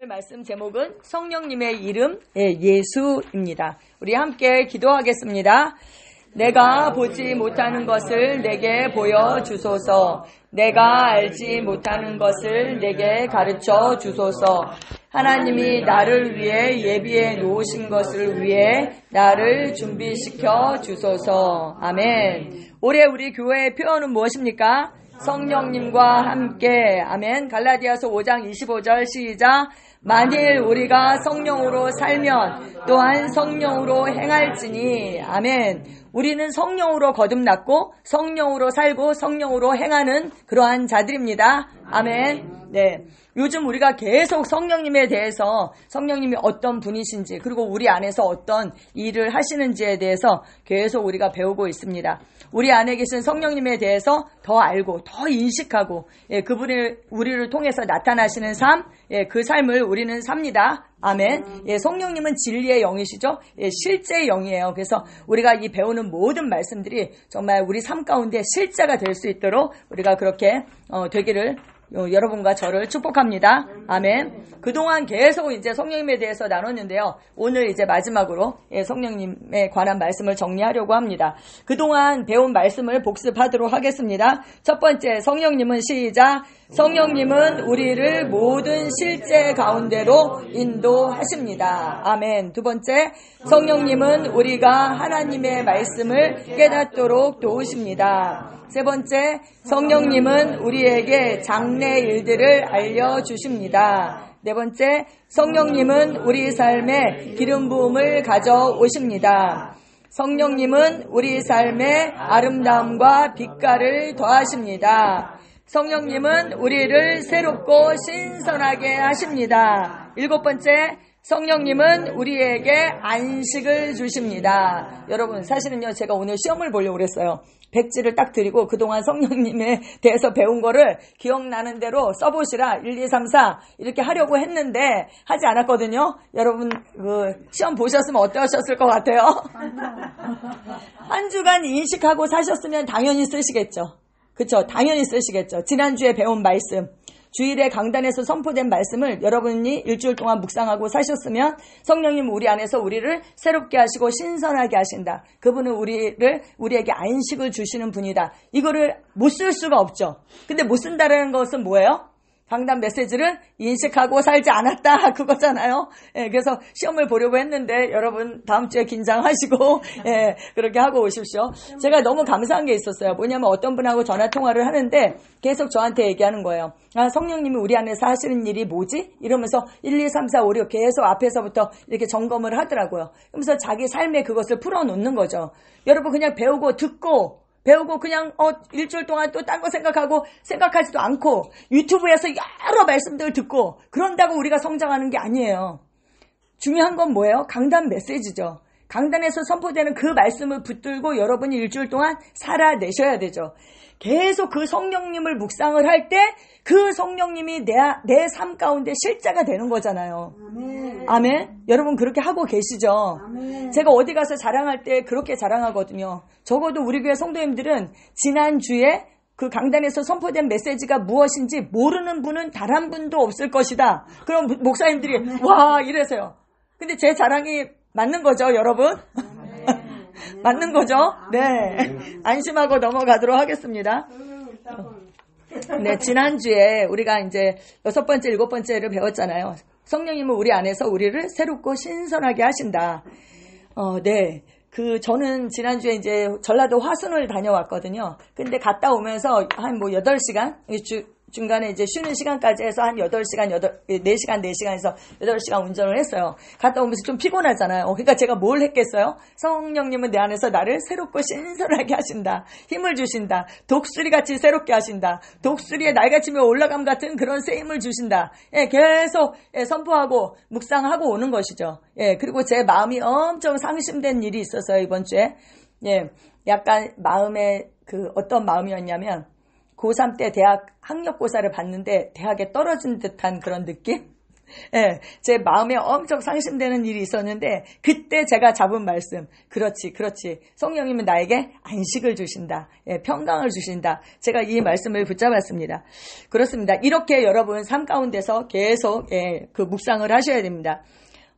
말씀 제목은 성령님의 이름 예수입니다. 우리 함께 기도하겠습니다. 내가 보지 못하는 것을 내게 보여주소서. 내가 알지 못하는 것을 내게 가르쳐 주소서. 하나님이 나를 위해 예비해 놓으신 것을 위해 나를 준비시켜 주소서. 아멘. 올해 우리 교회의 표현은 무엇입니까? 성령님과 함께. 아멘. 갈라디아서 5장 25절 시작. 만일 우리가 성령으로 살면 또한 성령으로 행할지니. 아멘. 우리는 성령으로 거듭났고 성령으로 살고 성령으로 행하는 그러한 자들입니다. 아멘. 네. 요즘 우리가 계속 성령님에 대해서 성령님이 어떤 분이신지 그리고 우리 안에서 어떤 일을 하시는지에 대해서 계속 우리가 배우고 있습니다. 우리 안에 계신 성령님에 대해서 더 알고 더 인식하고 그분이 우리를 통해서 나타나시는 삶, 그 삶을 우리는 삽니다. 아멘. 성령님은 진리의 영이시죠. 실제의 영이에요. 그래서 우리가 이 배우는 모든 말씀들이 정말 우리 삶 가운데 실제가 될 수 있도록 우리가 그렇게 되기를 여러분과 저를 축복합니다. 아멘. 그동안 계속 이제 성령님에 대해서 나눴는데요. 오늘 이제 마지막으로 성령님에 관한 말씀을 정리하려고 합니다. 그동안 배운 말씀을 복습하도록 하겠습니다. 첫 번째, 성령님은 시작. 성령님은 우리를 모든 실제 가운데로 인도하십니다. 아멘. 두 번째, 성령님은 우리가 하나님의 말씀을 깨닫도록 도우십니다. 세 번째, 성령님은 우리에게 장래 일들을 알려주십니다. 네 번째, 성령님은 우리 삶에 기름 부음을 가져오십니다. 성령님은 우리 삶에 아름다움과 빛깔을 더하십니다. 성령님은 우리를 새롭고 신선하게 하십니다. 일곱 번째, 성령님은 우리에게 안식을 주십니다. 여러분, 사실은요, 제가 오늘 시험을 보려고 그랬어요. 백지를 딱 드리고 그동안 성령님에 대해서 배운 거를 기억나는 대로 써보시라. 1, 2, 3, 4 이렇게 하려고 했는데 하지 않았거든요. 여러분 시험 보셨으면 어떠셨을 것 같아요? 한 주간 인식하고 사셨으면 당연히 쓰시겠죠. 그렇죠? 당연히 쓰시겠죠. 지난주에 배운 말씀, 주일에 강단에서 선포된 말씀을 여러분이 일주일 동안 묵상하고 사셨으면 성령님 우리 안에서 우리를 새롭게 하시고 신선하게 하신다. 그분은 우리에게 안식을 주시는 분이다. 이거를 못 쓸 수가 없죠. 근데 못 쓴다는 것은 뭐예요? 강단 메시지를 인식하고 살지 않았다 그거잖아요. 그래서 시험을 보려고 했는데 여러분 다음 주에 긴장하시고 그렇게 하고 오십시오. 제가 너무 감사한 게 있었어요. 뭐냐면 어떤 분하고 전화 통화를 하는데 계속 저한테 얘기하는 거예요. 성령님이 우리 안에서 하시는 일이 뭐지? 이러면서 1, 2, 3, 4, 5, 6 계속 앞에서부터 이렇게 점검을 하더라고요. 그러면서 자기 삶에 그것을 풀어놓는 거죠. 여러분 그냥 배우고 그냥 일주일 동안 또 딴 거 생각하고 생각하지도 않고 유튜브에서 여러 말씀들을 듣고 그런다고 우리가 성장하는 게 아니에요. 중요한 건 뭐예요? 강단 메시지죠. 강단에서 선포되는 그 말씀을 붙들고 여러분이 일주일 동안 살아내셔야 되죠. 계속 그 성령님을 묵상을 할 때 그 성령님이 내 삶 가운데 실제가 되는 거잖아요. 아멘. 아멘. 여러분 그렇게 하고 계시죠? 아멘. 제가 어디 가서 자랑할 때 그렇게 자랑하거든요. 적어도 우리 교회 성도님들은 지난주에 그 강단에서 선포된 메시지가 무엇인지 모르는 분은 단 한 분도 없을 것이다. 그럼 목사님들이 아멘. 와 이래서요. 근데 제 자랑이 맞는 거죠, 여러분? 맞는 거죠? 네. 안심하고 넘어가도록 하겠습니다. 네, 지난주에 우리가 이제 6번째, 7번째를 배웠잖아요. 성령님은 우리 안에서 우리를 새롭고 신선하게 하신다. 네. 저는 지난주에 이제 전라도 화순을 다녀왔거든요. 근데 갔다 오면서 한 8시간? 중간에 이제 쉬는 시간까지 해서 한 4시간, 4시간에서 8시간 운전을 했어요. 갔다 오면서 좀 피곤하잖아요. 그러니까 제가 뭘 했겠어요? 성령님은 내 안에서 나를 새롭고 신선하게 하신다. 힘을 주신다. 독수리같이 새롭게 하신다. 독수리의 날개치며 올라감 같은 그런 새 힘을 주신다. 계속 선포하고 묵상하고 오는 것이죠. 그리고 제 마음이 엄청 상심된 일이 있었어요, 이번 주에. 약간 마음에 어떤 마음이었냐면 고3 때 대학 학력고사를 봤는데 대학에 떨어진 듯한 그런 느낌? 예, 제 마음에 엄청 상심되는 일이 있었는데 그때 제가 잡은 말씀, 그렇지. 성령님은 나에게 안식을 주신다. 예, 평강을 주신다. 제가 이 말씀을 붙잡았습니다. 그렇습니다. 이렇게 여러분 삶 가운데서 계속 그 묵상을 하셔야 됩니다.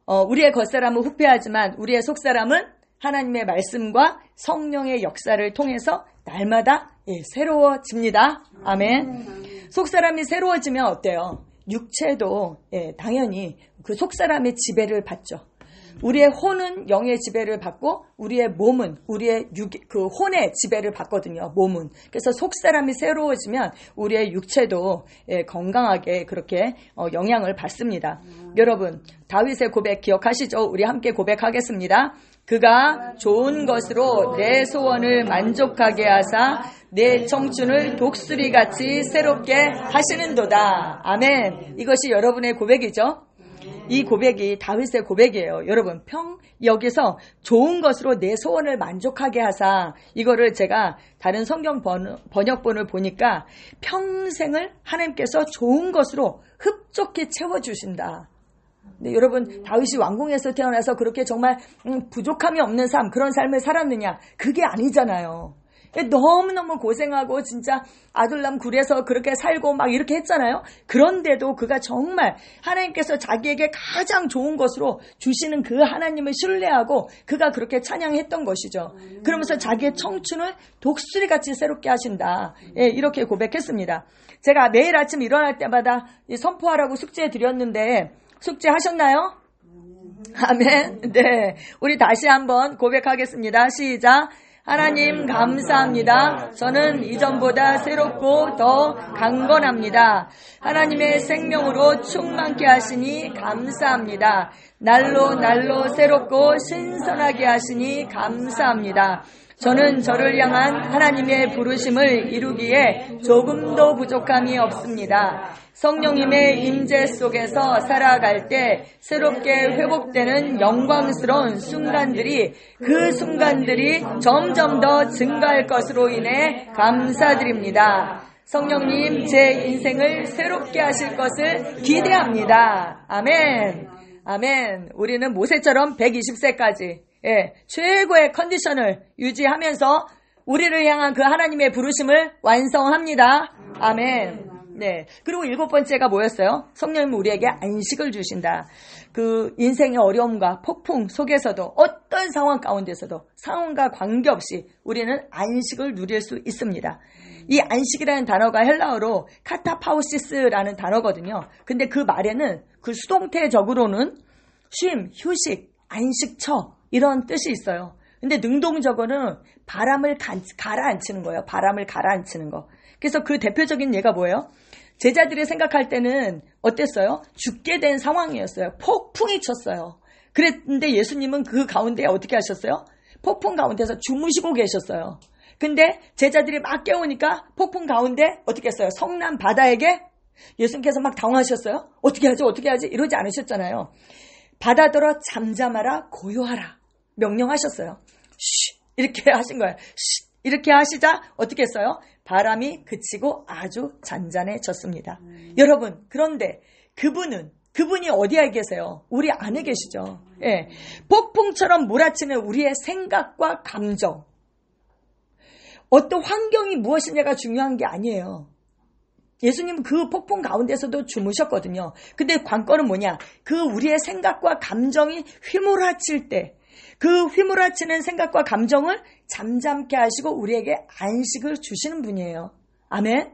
우리의 겉사람은 후패하지만 우리의 속사람은 하나님의 말씀과 성령의 역사를 통해서 날마다 새로워집니다. 아멘. 속사람이 새로워지면 어때요? 육체도 당연히 그 속사람의 지배를 받죠. 우리의 혼은 영의 지배를 받고 우리의 몸은 우리의 그 혼의 지배를 받거든요. 몸은. 그래서 속사람이 새로워지면 우리의 육체도 건강하게 그렇게 영향을 받습니다. 여러분, 다윗의 고백 기억하시죠? 우리 함께 고백하겠습니다. 그가 좋은 것으로 내 소원을 만족하게 하사 내 청춘을 독수리같이 새롭게 하시는도다. 아멘. 이것이 여러분의 고백이죠. 이 고백이 다윗의 고백이에요. 여러분, 여기서 좋은 것으로 내 소원을 만족하게 하사, 이거를 제가 다른 성경 번역본을 보니까 평생을 하나님께서 좋은 것으로 흡족히 채워주신다. 네, 여러분, 다윗이 왕궁에서 태어나서 그렇게 정말 부족함이 없는 삶, 그런 삶을 살았느냐? 그게 아니잖아요. 너무너무 고생하고 진짜 아둘람 굴에서 그렇게 살고 막 이렇게 했잖아요. 그런데도 그가 정말 하나님께서 자기에게 가장 좋은 것으로 주시는 그 하나님을 신뢰하고 그가 그렇게 찬양했던 것이죠. 그러면서 자기의 청춘을 독수리같이 새롭게 하신다. 이렇게 고백했습니다. 제가 매일 아침 일어날 때마다 선포하라고 숙제 드렸는데 숙제 하셨나요? 아멘. 네, 우리 다시 한번 고백하겠습니다. 시작. 하나님 감사합니다. 저는 이전보다 새롭고 더 강건합니다. 하나님의 생명으로 충만케 하시니 감사합니다. 날로 새롭고 신선하게 하시니 감사합니다. 저는 저를 향한 하나님의 부르심을 이루기에 조금도 부족함이 없습니다. 성령님의 임재 속에서 살아갈 때 새롭게 회복되는 영광스러운 순간들이 점점 더 증가할 것으로 인해 감사드립니다. 성령님, 제 인생을 새롭게 하실 것을 기대합니다. 아멘. 아멘. 우리는 모세처럼 120세까지 최고의 컨디션을 유지하면서 우리를 향한 그 하나님의 부르심을 완성합니다. 아멘. 네. 그리고 7번째가 뭐였어요? 성령님은 우리에게 안식을 주신다. 그 인생의 어려움과 폭풍 속에서도 어떤 상황 가운데서도 상황과 관계없이 우리는 안식을 누릴 수 있습니다. 이 안식이라는 단어가 헬라어로 카타파우시스라는 단어거든요. 근데 그 말에는 그 수동태적으로는 쉼, 휴식, 안식처 이런 뜻이 있어요. 근데 능동적으로는 바람을 가라앉히는 거예요. 바람을 가라앉히는 거. 그래서 그 대표적인 예가 뭐예요? 제자들이 생각할 때는 어땠어요? 죽게 된 상황이었어요. 폭풍이 쳤어요. 그랬는데 예수님은 그 가운데 어떻게 하셨어요? 폭풍 가운데서 주무시고 계셨어요. 근데 제자들이 막 깨우니까 폭풍 가운데 어떻게 했어요? 성난 바다에게 예수님께서 막 당황하셨어요. 어떻게 하지? 이러지 않으셨잖아요. 바다더러 잠잠하라, 고요하라 명령하셨어요. 쉬, 이렇게 하신 거예요. 쉬, 이렇게 하시자 어떻게 했어요? 바람이 그치고 아주 잔잔해졌습니다. 여러분, 그런데 그분이 어디에 계세요? 우리 안에 계시죠. 예. 폭풍처럼 몰아치는 우리의 생각과 감정. 어떤 환경이 무엇이냐가 중요한 게 아니에요. 예수님은 그 폭풍 가운데서도 주무셨거든요. 근데 관건은 뭐냐? 그 우리의 생각과 감정이 휘몰아칠 때 그 휘몰아치는 생각과 감정을 잠잠케 하시고 우리에게 안식을 주시는 분이에요. 아멘?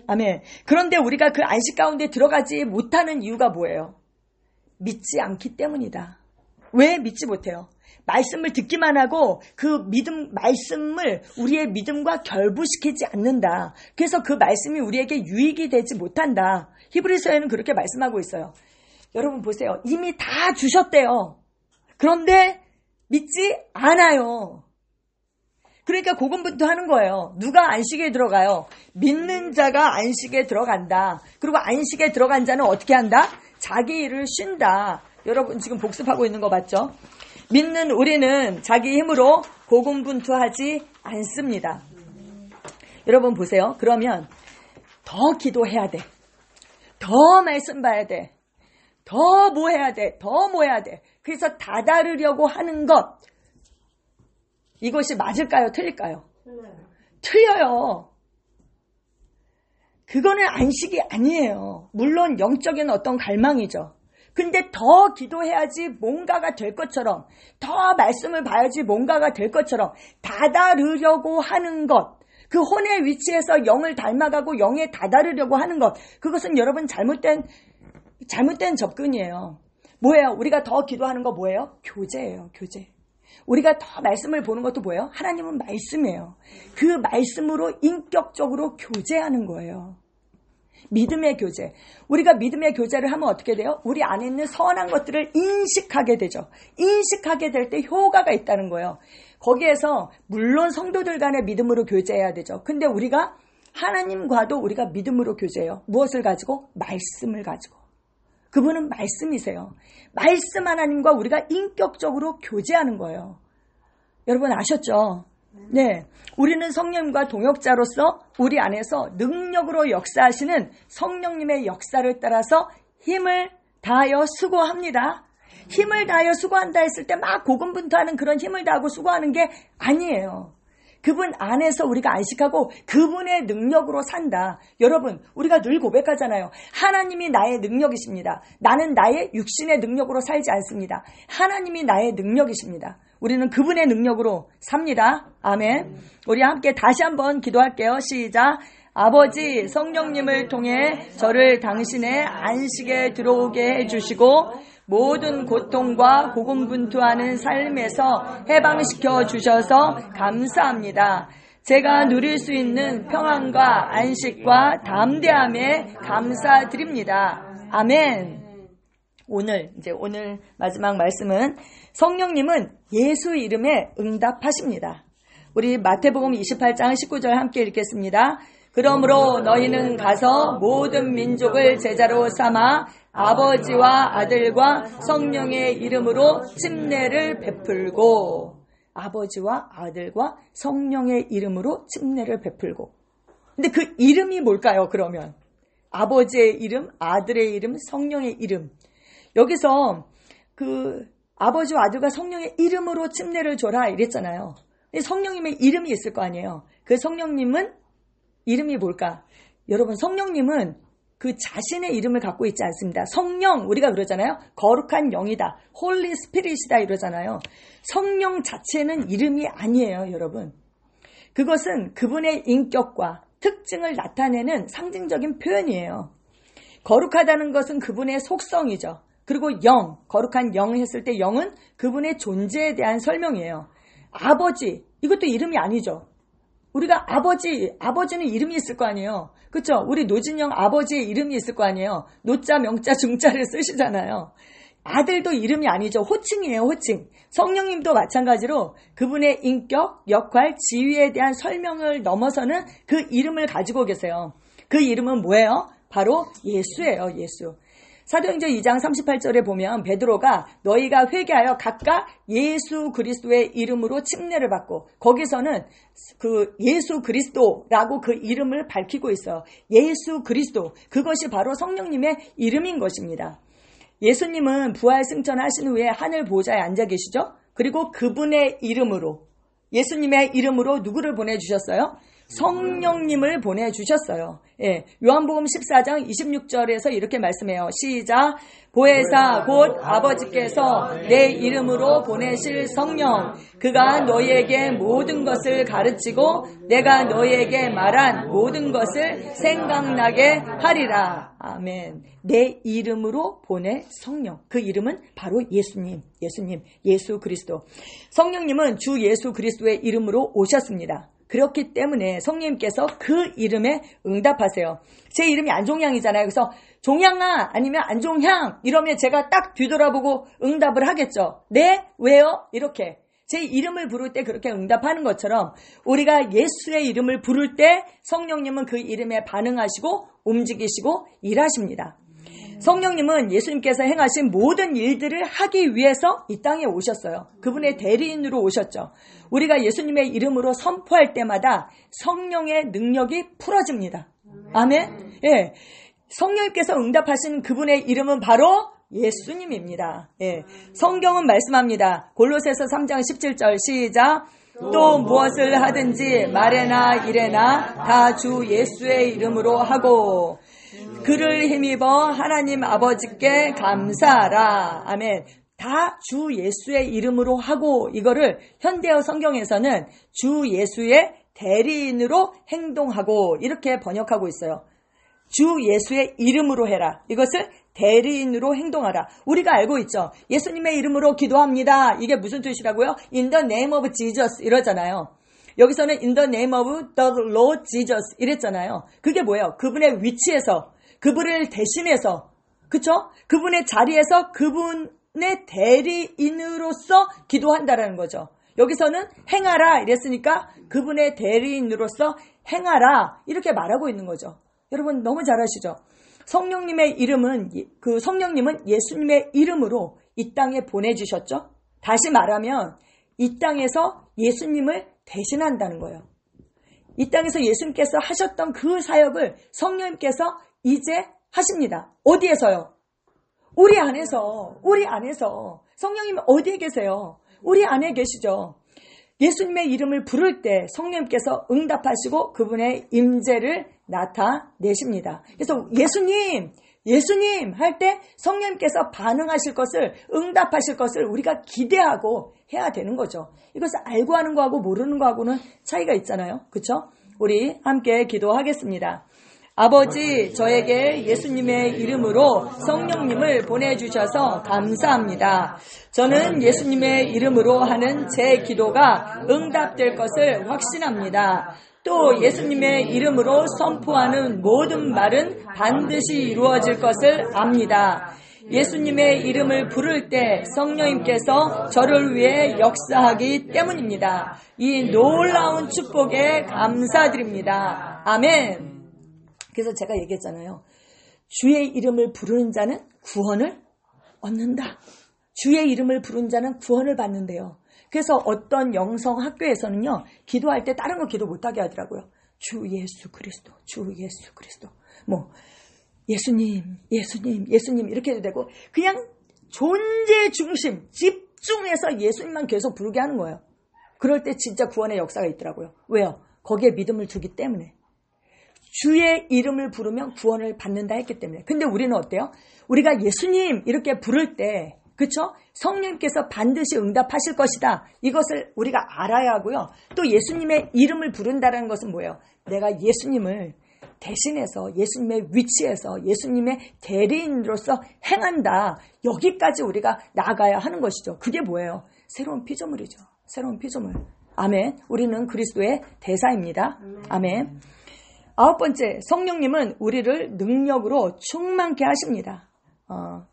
아멘. 그런데 우리가 그 안식 가운데 들어가지 못하는 이유가 뭐예요? 믿지 않기 때문이다. 왜 믿지 못해요? 말씀을 듣기만 하고 그 말씀을 우리의 믿음과 결부시키지 않는다. 그래서 그 말씀이 우리에게 유익이 되지 못한다. 히브리서에는 그렇게 말씀하고 있어요. 여러분 보세요. 이미 다 주셨대요. 그런데 믿지 않아요. 그러니까 고군분투하는 거예요. 누가 안식에 들어가요? 믿는 자가 안식에 들어간다. 그리고 안식에 들어간 자는 어떻게 한다? 자기 일을 쉰다. 여러분 지금 복습하고 있는 거 맞죠? 믿는 우리는 자기 힘으로 고군분투하지 않습니다. 여러분 보세요. 그러면 더 기도해야 돼. 더 말씀 봐야 돼. 더 뭐 해야 돼? 더 뭐 해야 돼? 그래서 다다르려고 하는 것. 이것이 맞을까요? 틀릴까요? 틀려요. 그거는 안식이 아니에요. 물론 영적인 어떤 갈망이죠. 근데 더 기도해야지 뭔가가 될 것처럼, 더 말씀을 봐야지 뭔가가 될 것처럼 다다르려고 하는 것, 그 혼의 위치에서 영을 닮아가고 영에 다다르려고 하는 것, 그것은 여러분 잘못된 접근이에요. 뭐예요? 우리가 더 기도하는 거 뭐예요? 교제예요. 교제. 우리가 더 말씀을 보는 것도 뭐예요? 하나님은 말씀이에요. 그 말씀으로 인격적으로 교제하는 거예요. 믿음의 교제. 우리가 믿음의 교제를 하면 어떻게 돼요? 우리 안에 있는 선한 것들을 인식하게 되죠. 인식하게 될 때 효과가 있다는 거예요. 거기에서 물론 성도들 간의 믿음으로 교제해야 되죠. 근데 우리가 하나님과도 우리가 믿음으로 교제해요. 무엇을 가지고? 말씀을 가지고. 그분은 말씀이세요. 말씀 하나님과 우리가 인격적으로 교제하는 거예요. 여러분 아셨죠? 네, 우리는 성령님과 동역자로서 우리 안에서 능력으로 역사하시는 성령님의 역사를 따라서 힘을 다하여 수고합니다. 힘을 다하여 수고한다 했을 때 막 고군분투하는 그런 힘을 다하고 수고하는 게 아니에요. 그분 안에서 우리가 안식하고 그분의 능력으로 산다. 여러분, 우리가 늘 고백하잖아요. 하나님이 나의 능력이십니다. 나는 나의 육신의 능력으로 살지 않습니다. 하나님이 나의 능력이십니다. 우리는 그분의 능력으로 삽니다. 아멘. 우리 함께 다시 한번 기도할게요. 시작. 아버지, 성령님을 통해 저를 당신의 안식에 들어오게 해주시고 모든 고통과 고군분투하는 삶에서 해방시켜 주셔서 감사합니다. 제가 누릴 수 있는 평안과 안식과 담대함에 감사드립니다. 아멘. 오늘 마지막 말씀은 성령님은 예수 이름에 응답하십니다. 우리 마태복음 28장 19절 함께 읽겠습니다. 그러므로 너희는 가서 모든 민족을 제자로 삼아 아버지와 아들과 성령의 이름으로 침례를 베풀고, 아버지와 아들과 성령의 이름으로 침례를 베풀고. 근데 그 이름이 뭘까요? 그러면 아버지의 이름, 아들의 이름, 성령의 이름. 여기서 그 아버지와 아들과 성령의 이름으로 침례를 줘라 이랬잖아요. 성령님의 이름이 있을 거 아니에요. 그 성령님은 이름이 뭘까? 여러분, 성령님은 그 자신의 이름을 갖고 있지 않습니다. 성령, 우리가 그러잖아요. 거룩한 영이다. 홀리 스피릿이다 이러잖아요. 성령 자체는 이름이 아니에요, 여러분. 그것은 그분의 인격과 특징을 나타내는 상징적인 표현이에요. 거룩하다는 것은 그분의 속성이죠. 그리고 영, 거룩한 영 했을 때 영은 그분의 존재에 대한 설명이에요. 아버지, 이것도 이름이 아니죠. 우리가 아버지는 이름이 있을 거 아니에요. 그렇죠? 우리 노진영 아버지의 이름이 있을 거 아니에요. 노자, 명자, 중자를 쓰시잖아요. 아들도 이름이 아니죠. 호칭이에요, 호칭. 성령님도 마찬가지로 그분의 인격, 역할, 지위에 대한 설명을 넘어서는 그 이름을 가지고 계세요. 그 이름은 뭐예요? 바로 예수예요, 예수. 사도행전 2장 38절에 보면 베드로가 너희가 회개하여 각각 예수 그리스도의 이름으로 침례를 받고, 거기서는 그 예수 그리스도라고 그 이름을 밝히고 있어요. 예수 그리스도, 그것이 바로 성령님의 이름인 것입니다. 예수님은 부활 승천하신 후에 하늘 보좌에 앉아 계시죠. 그리고 그분의 이름으로, 예수님의 이름으로 누구를 보내주셨어요? 성령님을 보내주셨어요. 예, 요한복음 14장 26절에서 이렇게 말씀해요. 시작. 보혜사 곧 아버지께서 내 이름으로 보내실 성령, 그가 너희에게 모든 것을 가르치고 내가 너희에게 말한 모든 것을 생각나게 하리라. 아멘. 내 이름으로 보낼 성령, 그 이름은 바로 예수님, 예수 그리스도. 성령님은 주 예수 그리스도의 이름으로 오셨습니다. 그렇기 때문에 성령님께서 그 이름에 응답하세요. 제 이름이 안종향이잖아요. 그래서 종향아 아니면 안종향 이러면 제가 딱 뒤돌아보고 응답을 하겠죠. 네? 왜요? 이렇게 제 이름을 부를 때 그렇게 응답하는 것처럼 우리가 예수의 이름을 부를 때 성령님은 그 이름에 반응하시고 움직이시고 일하십니다. 성령님은 예수님께서 행하신 모든 일들을 하기 위해서 이 땅에 오셨어요. 그분의 대리인으로 오셨죠. 우리가 예수님의 이름으로 선포할 때마다 성령의 능력이 풀어집니다. 아멘. 예, 성령님께서 응답하신 그분의 이름은 바로 예수님입니다. 예. 성경은 말씀합니다. 골로새서 3장 17절 시작. 또 무엇을 하든지 말에나 일에나 다 주 예수의 이름으로 하고 그를 힘입어 하나님 아버지께 감사하라. 아멘. 다 주 예수의 이름으로 하고, 이거를 현대어 성경에서는 주 예수의 대리인으로 행동하고 이렇게 번역하고 있어요. 주 예수의 이름으로 해라. 이것을 대리인으로 행동하라. 우리가 알고 있죠. 예수님의 이름으로 기도합니다. 이게 무슨 뜻이라고요? In the name of Jesus 이러잖아요. 여기서는 in the name of the Lord Jesus 이랬잖아요. 그게 뭐예요? 그분의 위치에서, 그분을 대신해서, 그쵸? 그분의 자리에서 그분의 대리인으로서 기도한다라는 거죠. 여기서는 행하라 이랬으니까 그분의 대리인으로서 행하라 이렇게 말하고 있는 거죠. 여러분 너무 잘 아시죠? 성령님의 이름은, 그 성령님은 예수님의 이름으로 이 땅에 보내주셨죠? 다시 말하면 이 땅에서 예수님을 대신한다는 거예요. 이 땅에서 예수님께서 하셨던 그 사역을 성령님께서 이제 하십니다. 어디에서요? 우리 안에서. 성령님 어디에 계세요? 우리 안에 계시죠. 예수님의 이름을 부를 때 성령님께서 응답하시고 그분의 임재를 나타내십니다. 그래서 예수님 할 때 성령님께서 반응하실 것을, 응답하실 것을 우리가 기대하고 해야 되는 거죠. 이것을 알고 하는 거하고 모르는 거하고는 차이가 있잖아요. 그렇죠? 우리 함께 기도하겠습니다. 아버지, 저에게 예수님의 이름으로 성령님을 보내주셔서 감사합니다. 저는 예수님의 이름으로 하는 제 기도가 응답될 것을 확신합니다. 또 예수님의 이름으로 선포하는 모든 말은 반드시 이루어질 것을 압니다. 예수님의 이름을 부를 때 성령님께서 저를 위해 역사하기 때문입니다. 이 놀라운 축복에 감사드립니다. 아멘. 그래서 제가 얘기했잖아요. 주의 이름을 부르는 자는 구원을 얻는다. 주의 이름을 부르는 자는 구원을 받는데요. 그래서 어떤 영성 학교에서는요, 기도할 때 다른 거 기도 못하게 하더라고요. 주 예수 그리스도, 주 예수 그리스도. 뭐 예수님 이렇게 해도 되고, 그냥 존재 중심, 집중해서 예수님만 계속 부르게 하는 거예요. 그럴 때 진짜 구원의 역사가 있더라고요. 왜요? 거기에 믿음을 두기 때문에. 주의 이름을 부르면 구원을 받는다 했기 때문에. 근데 우리는 어때요? 우리가 예수님 이렇게 부를 때, 그렇죠? 성령님께서 반드시 응답하실 것이다. 이것을 우리가 알아야 하고요. 또 예수님의 이름을 부른다는 것은 뭐예요? 내가 예수님을 대신해서, 예수님의 위치에서, 예수님의 대리인으로서 행한다. 여기까지 우리가 나아가야 하는 것이죠. 그게 뭐예요? 새로운 피조물이죠. 새로운 피조물. 아멘. 우리는 그리스도의 대사입니다. 아멘. 9번째, 성령님은 우리를 능력으로 충만케 하십니다.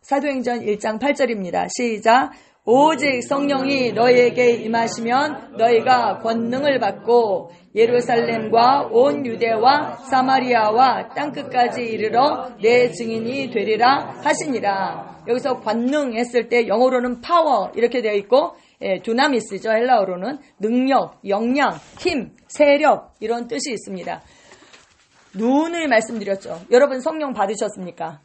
사도행전 1장 8절입니다. 시작. 오직 성령이 너희에게 임하시면 너희가 권능을 받고 예루살렘과 온 유대와 사마리아와 땅끝까지 이르러 내 증인이 되리라 하시니라. 여기서 권능 했을 때 영어로는 파워 이렇게 되어 있고, 두나미스죠. 헬라어로는 능력, 역량, 힘, 세력 이런 뜻이 있습니다. 눈을 말씀드렸죠. 여러분 성령 받으셨습니까?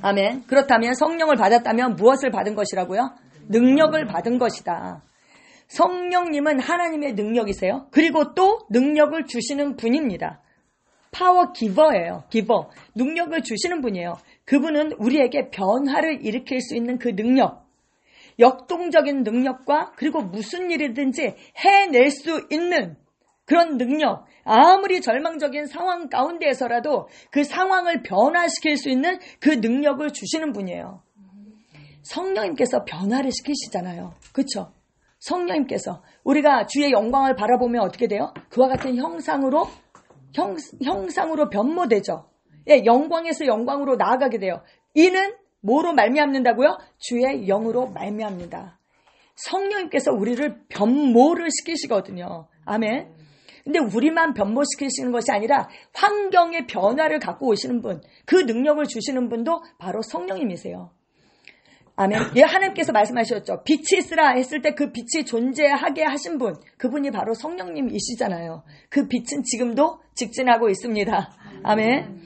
아멘. 그렇다면 성령을 받았다면 무엇을 받은 것이라고요? 능력을 받은 것이다. 성령님은 하나님의 능력이세요. 그리고 또 능력을 주시는 분입니다. 파워 기버예요. 기버. 능력을 주시는 분이에요. 그분은 우리에게 변화를 일으킬 수 있는 그 능력, 역동적인 능력과 그리고 무슨 일이든지 해낼 수 있는 그런 능력, 아무리 절망적인 상황 가운데에서라도 그 상황을 변화시킬 수 있는 그 능력을 주시는 분이에요. 성령님께서 변화를 시키시잖아요. 그렇죠? 성령님께서 우리가 주의 영광을 바라보면 어떻게 돼요? 그와 같은 형상으로 변모되죠. 예, 영광에서 영광으로 나아가게 돼요. 이는 뭐로 말미암는다고요? 주의 영으로 말미암는다. 성령님께서 우리를 변모를 시키시거든요. 아멘. 근데 우리만 변모시키시는 것이 아니라 환경의 변화를 갖고 오시는 분, 그 능력을 주시는 분도 바로 성령님이세요. 아멘. 예, 하나님께서 말씀하셨죠. 빛이 있으라 했을 때 그 빛이 존재하게 하신 분, 그분이 바로 성령님이시잖아요. 그 빛은 지금도 직진하고 있습니다. 아멘.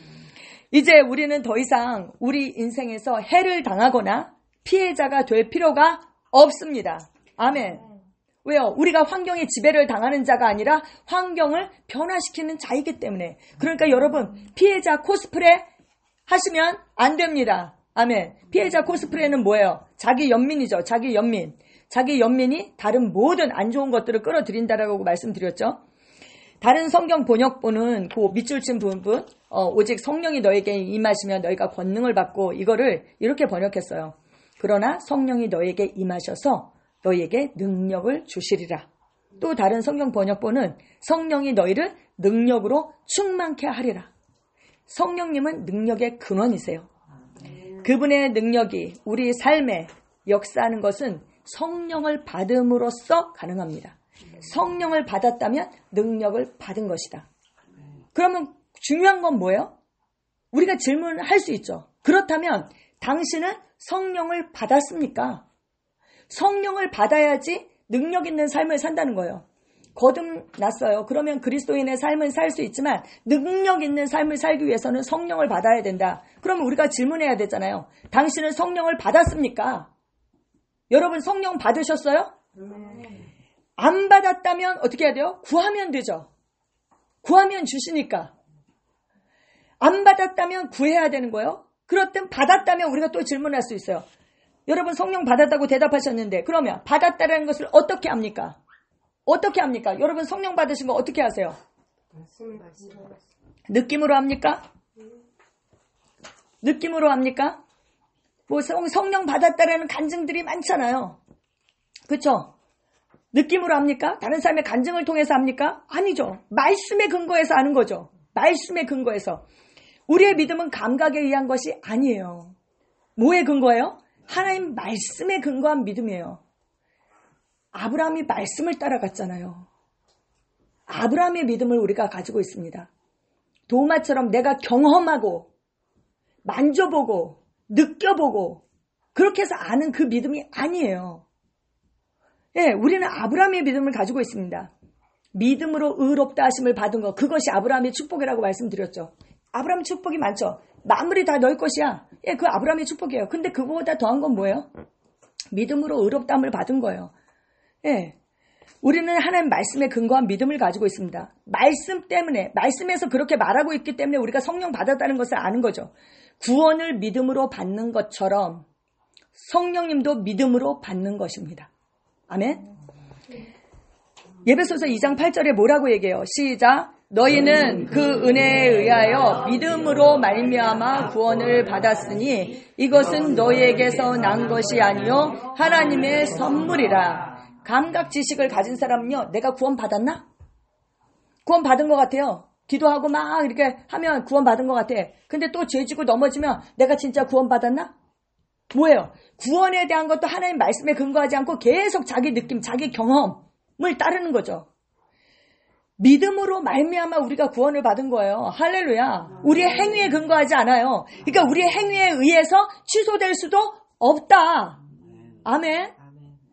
이제 우리는 더 이상 우리 인생에서 해를 당하거나 피해자가 될 필요가 없습니다. 아멘. 왜요? 우리가 환경에 지배를 당하는 자가 아니라 환경을 변화시키는 자이기 때문에. 그러니까 여러분, 피해자 코스프레 하시면 안 됩니다. 아멘. 피해자 코스프레는 뭐예요? 자기 연민이죠. 자기 연민. 자기 연민이 다른 모든 안 좋은 것들을 끌어들인다라고 말씀드렸죠. 다른 성경 번역본은 그 밑줄 친 부분, 오직 성령이 너에게 임하시면 너희가 권능을 받고, 이거를 이렇게 번역했어요. 그러나 성령이 너에게 임하셔서 너희에게 능력을 주시리라. 또 다른 성경 번역본은 성령이 너희를 능력으로 충만케 하리라. 성령님은 능력의 근원이세요. 그분의 능력이 우리 삶에 역사하는 것은 성령을 받음으로써 가능합니다. 성령을 받았다면 능력을 받은 것이다. 그러면 중요한 건 뭐예요? 우리가 질문할 수 있죠. 그렇다면 당신은 성령을 받았습니까? 성령을 받아야지 능력 있는 삶을 산다는 거예요. 거듭났어요. 그러면 그리스도인의 삶을 살 수 있지만 능력 있는 삶을 살기 위해서는 성령을 받아야 된다. 그러면 우리가 질문해야 되잖아요. 당신은 성령을 받았습니까? 여러분 성령 받으셨어요? 안 받았다면 어떻게 해야 돼요? 구하면 되죠. 구하면 주시니까. 안 받았다면 구해야 되는 거예요. 그렇든 받았다면 우리가 또 질문할 수 있어요. 여러분 성령 받았다고 대답하셨는데 그러면 받았다는 것을 어떻게 합니까? 어떻게 합니까? 여러분 성령 받으신 거 어떻게 하세요? 느낌으로 합니까? 느낌으로 합니까? 뭐 성령 받았다라는 간증들이 많잖아요. 그렇죠? 느낌으로 합니까? 다른 사람의 간증을 통해서 합니까? 아니죠. 말씀에 근거해서 하는 거죠. 말씀에 근거해서. 우리의 믿음은 감각에 의한 것이 아니에요. 뭐에 근거해요? 하나님 말씀에 근거한 믿음이에요. 아브라함이 말씀을 따라갔잖아요. 아브라함의 믿음을 우리가 가지고 있습니다. 도마처럼 내가 경험하고 만져보고 느껴보고 그렇게 해서 아는 그 믿음이 아니에요. 예, 우리는 아브라함의 믿음을 가지고 있습니다. 믿음으로 의롭다 하심을 받은 것, 그것이 아브라함의 축복이라고 말씀드렸죠. 아브라함 축복이 많죠. 만물이 다 너희 것이야. 예, 그 아브라함의 축복이에요. 근데 그거보다 더한 건 뭐예요? 믿음으로 의롭다함을 받은 거예요. 예, 우리는 하나님 말씀에 근거한 믿음을 가지고 있습니다. 말씀 때문에, 말씀에서 그렇게 말하고 있기 때문에 우리가 성령 받았다는 것을 아는 거죠. 구원을 믿음으로 받는 것처럼 성령님도 믿음으로 받는 것입니다. 아멘. 예배소서 2장 8절에 뭐라고 얘기해요? 시작. 너희는 그 은혜에 의하여 믿음으로 말미암아 구원을 받았으니 이것은 너희에게서 난 것이 아니요 하나님의 선물이라. 감각 지식을 가진 사람은요, 내가 구원 받았나? 구원 받은 것 같아요. 기도하고 막 이렇게 하면 구원 받은 것 같아. 근데 또 죄지고 넘어지면 내가 진짜 구원 받았나? 뭐예요? 구원에 대한 것도 하나님 말씀에 근거하지 않고 계속 자기 느낌, 자기 경험을 따르는 거죠. 믿음으로 말미암아 우리가 구원을 받은 거예요. 할렐루야. 우리의 행위에 근거하지 않아요. 그러니까 우리의 행위에 의해서 취소될 수도 없다. 아멘.